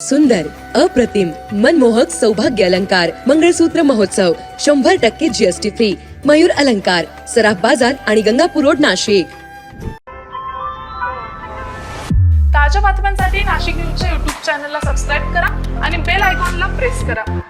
सुंदर, अप्रतिम, मनमोहक सौभाग्य अलंकार मंगळसूत्र महोत्सव 100% जीएसटी फ्री. मयूर अलंकार, सराफ बाजार आणि गंगापूर रोड, नाशिक. ताज्या बातम्यांसाठी नाशिक न्यूजच्या YouTube चॅनलला सबस्क्राईब करा आणि बेल आयकॉनला प्रेस करा.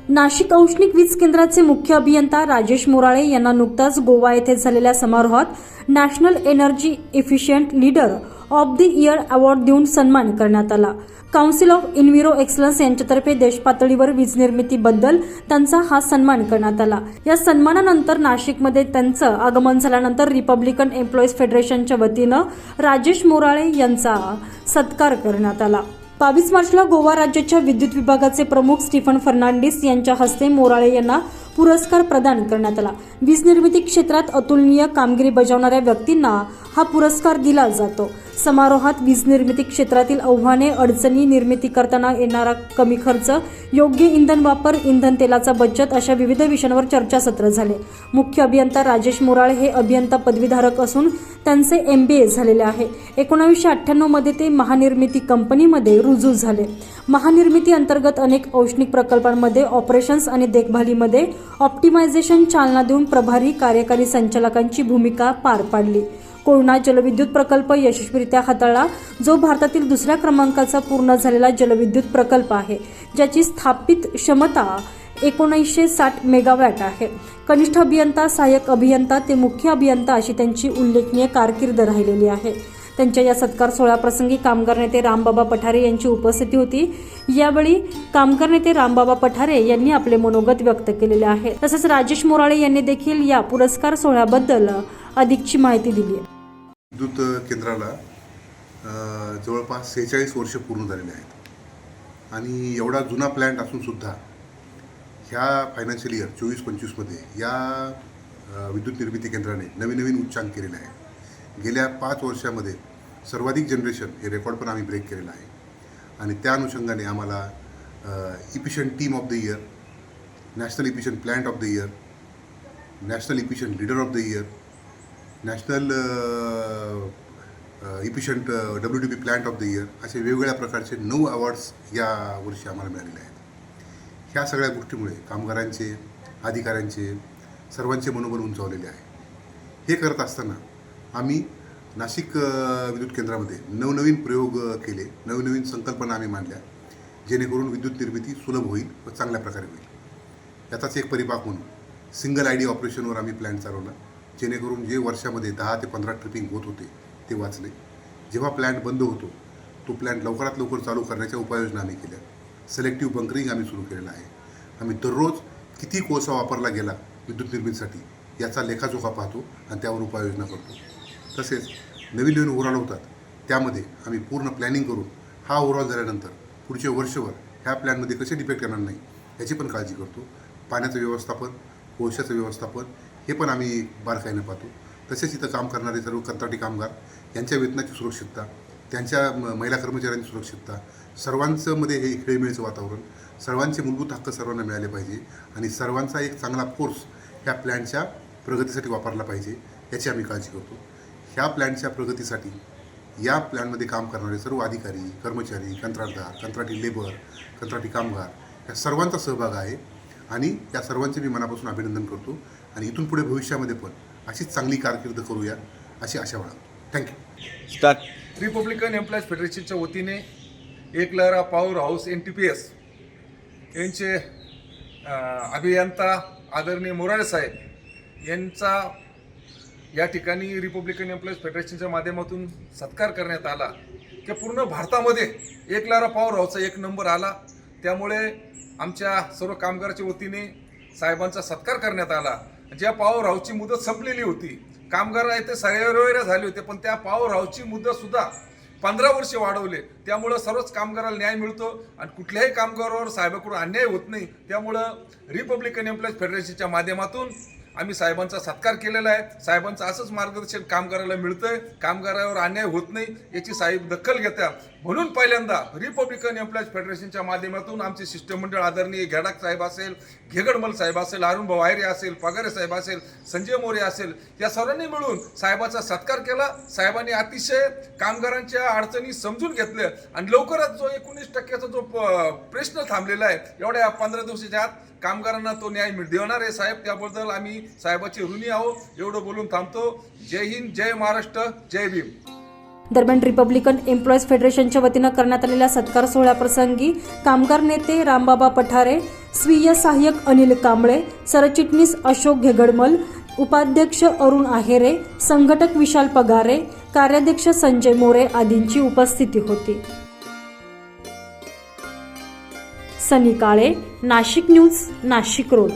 नाशिक औष्णिक वीज केंद्राचे मुख्य अभियंता राजेश मोराळे यांना नुकताच गोवा येथे झालेल्या समारोहात national energy efficient leader of the year award देऊन सन्मान करण्यात आला. काउन्सिल ऑफ इन्व्हिरो एक्सलन्स यांच्यातर्फे देशपातळीवर वीज निर्मितीबद्दल त्यांचा हा सन्मान करण्यात आला. या सन्मानानंतर नाशिकमध्ये त्यांचं आगमन झाल्यानंतर रिपब्लिकन एम्प्लॉईज फेडरेशनच्या वतीनं राजेश मोराळे यांचा सत्कार करण्यात आला. 22 मार्चला गोवा राज्याच्या विद्युत विभागाचे प्रमुख स्टीफन फर्नांडिस यांच्या हस्ते मोराळे यांना पुरस्कार प्रदान करण्यात आला. वीज निर्मिती क्षेत्रात अतुलनीय कामगिरी बजावणाऱ्या व्यक्तींना हा पुरस्कार दिला जातो. समारोहात वीज निर्मिती क्षेत्रातील आव्हाने, अडचणी, निर्मिती करताना येणारा कमी खर्च, योग्य इंधन वापर, इंधन तेलाचा बचत अशा विविध विषयांवर चर्चासत्र झाले. मुख्य अभियंता राजेश मोराळे हे अभियंता पदवीधारक असून त्यांचे MBA झालेले आहे. 1998 मध्ये ते महानिर्मिती कंपनीमध्ये रुजू झाले. महानिर्मिती अंतर्गत अनेक औष्णिक प्रकल्पांमध्ये ऑपरेशन्स आणि देखभालीमध्ये ऑप्टिमायझेशन चालना देऊन प्रभारी कार्यकारी संचालकांची भूमिका पार पाडली. कोयना जलविद्युत प्रकल्प यशस्वीरित्या हाताळला, जो भारतातील दुसऱ्या क्रमांकाचा पूर्ण झालेला जलविद्युत प्रकल्प आहे, ज्याची स्थापित क्षमता 1960 मेगावॅट आहे. कनिष्ठ अभियंता, सहाय्यक अभियंता ते मुख्य अभियंता अशी त्यांची उल्लेखनीय कारकीर्द राहिलेली आहे. त्यांच्या या सत्कार सोहळ्याप्रसंगी कामगार नेते रामबाबा पठारे यांची उपस्थिती होती. यावेळी कामगार नेते रामबाबा पठारे यांनी आपले मनोगत व्यक्त केलेले आहे. तसेच राजेश मोराळे यांनी देखील या पुरस्कार सोहळ्याबद्दल अधिकची माहिती दिली आहे. विद्युत केंद्राला जवळपास 46 वर्ष पूर्ण झालेले आहेत आणि एवढा जुना प्लॅन्ट असून सुद्धा ह्या फायनान्शियल इयर 24-25 मध्ये या विद्युत निर्मिती केंद्राने नवीन उच्चांक केलेले आहे. गेल्या 5 वर्षामध्ये सर्वाधिक जनरेशन हे रेकॉर्ड पण आम्ही ब्रेक केलेला आहे आणि त्या अनुषंगाने आम्हाला efficient team of the year, national efficient plant of the year, national efficient leader of the year, national efficient WTP plant of the year असे वेगवेगळ्या प्रकारचे 9 अवॉर्ड्स या वर्षी आम्हाला मिळालेले आहेत. ह्या सगळ्या गोष्टीमुळे कामगारांचे, अधिकाऱ्यांचे, सर्वांचे मनोबल उंचावलेले आहे. हे करत असताना आम्ही नाशिक विद्युत केंद्रामध्ये नवनवीन प्रयोग केले, नवनवीन संकल्पना आम्ही मांडल्या, जेणेकरून विद्युत निर्मिती सुलभ होईल व चांगल्या प्रकारे होईल. याचाच एक परिपाक म्हणून सिंगल ID ऑपरेशनवर आम्ही प्लॅन चालवला, जेणेकरून जे वर्षामध्ये 10 ते 15 ट्रिपिंग होत होते ते वाचले. जेव्हा प्लॅन्ट बंद होतो तो प्लॅन्ट लवकरात लवकर चालू करण्याच्या उपाययोजना आम्ही केल्या. सिलेक्टिव्ह बंकरिंग आम्ही सुरू केलेलं आहे. आम्ही दररोज किती कोळसा वापरला गेला विद्युत निर्मितीसाठी याचा लेखाजोखा पाहतो आणि त्यावर उपाययोजना करतो. तसेच नवीन ओव्हरऑल होतात, त्यामध्ये आम्ही पूर्ण प्लॅनिंग करून हा ओव्हरऑल झाल्यानंतर पुढचे वर्षभर ह्या प्लॅनमध्ये कसे डिफेक्ट येणार नाही याची पण काळजी करतो. पाण्याचं व्यवस्थापन, कोळशाचं व्यवस्थापन हे पण आम्ही बारकाईनं पाहतो. तसेच इथं काम करणारे सर्व कंत्राटी कामगार यांच्या वेतनाची सुरक्षितता, त्यांच्या महिला कर्मचाऱ्यांची सुरक्षितता, सर्वांचं मध्ये हे खेळीमेळीचं वातावरण, सर्वांचे मूलभूत हक्क सर्वांना मिळाले पाहिजे आणि सर्वांचा एक चांगला फोर्स ह्या प्लॅनच्या प्रगतीसाठी वापरला पाहिजे याची आम्ही काळजी करतो. ह्या प्लॅनच्या प्रगतीसाठी या प्लॅनमध्ये काम करणारे सर्व अधिकारी, कर्मचारी, कंत्राटदार, कंत्राटी लेबर, कंत्राटी कामगार या सर्वांचा सहभाग आहे आणि या सर्वांचे मी मनापासून अभिनंदन करतो आणि इथून पुढे भविष्यामध्ये पण अशीच चांगली कारकीर्द करूया अशी आशा बाळगतो. थँक्यू. स्टार्ट. रिपब्लिकन एम्प्लॉईज फेडरेशनच्या वतीने एकलहरा पॉवर हाऊस NTPS यांचे अभियंता आदरणीय मोराळे साहेब यांचा या ठिकाणी रिपब्लिकन एम्प्लॉईज फेडरेशनच्या माध्यमातून सत्कार करण्यात आला. की पूर्ण भारतामध्ये एकलहरा पॉवर हाऊसचा 1 नंबर आला. त्यामुळे आमच्या सर्व कामगाराच्या वतीने साहेबांचा सत्कार करण्यात आला. ज्या पॉवर हाऊसची मुदत संपलेली होती, कामगार आहे ते सर्वैरा झाले होते, पण त्या पॉवर हाऊसची मुदतसुद्धा 15 वर्षे वाढवले. त्यामुळं सर्वच कामगाराला न्याय मिळतो आणि कुठल्याही कामगारावर साहेबाकडून अन्याय होत नाही. त्यामुळं रिपब्लिकन एम्प्लॉईज फेडरेशनच्या माध्यमातून आम्ही साहेबांचा सत्कार केलेला आहे. साहेबांचं असंच मार्गदर्शन कामगाराला मिळतंय, कामगारावर अन्याय होत नाही याची साहेब दखल घेतात. म्हणून पहिल्यांदा रिपब्लिकन एम्प्लॉईज फेडरेशनच्या माध्यमातून आमचे शिष्टमंडळ आदरणीय घेडाक साहेब असेल, घेगडमल साहेब असेल, अरुणभाऊ आयरे असेल, पगारे साहेब असेल, संजय मोरे असेल, या सर्वांनी मिळून साहेबाचा सत्कार केला. साहेबांनी अतिशय कामगारांच्या अडचणी समजून घेतल्या आणि लवकरच जो 19% जो प्रश्न थांबलेला आहे, एवढ्या 15 दिवसाच्या आत कामगारांना तो न्याय देणार आहे साहेब. त्याबद्दल आम्ही साहेबाचे ऋणी आहोत. एवढं बोलून थांबतो. जय हिंद, जय महाराष्ट्र, जय भीम. दरम्यान रिपब्लिकन एम्प्लॉईज फेडरेशनच्या वतीनं करण्यात आलेल्या सत्कार सोहळ्याप्रसंगी कामगार नेते रामबाबा पठारे, स्वीय सहाय्यक अनिल कांबळे, सरचिटणीस अशोक घेगडमल, उपाध्यक्ष अरुण आहेरे, संघटक विशाल पगारे, कार्याध्यक्ष संजय मोरे आदींची उपस्थिती होती. सनी काळे, नाशिक न्यूज, नाशिक रोड.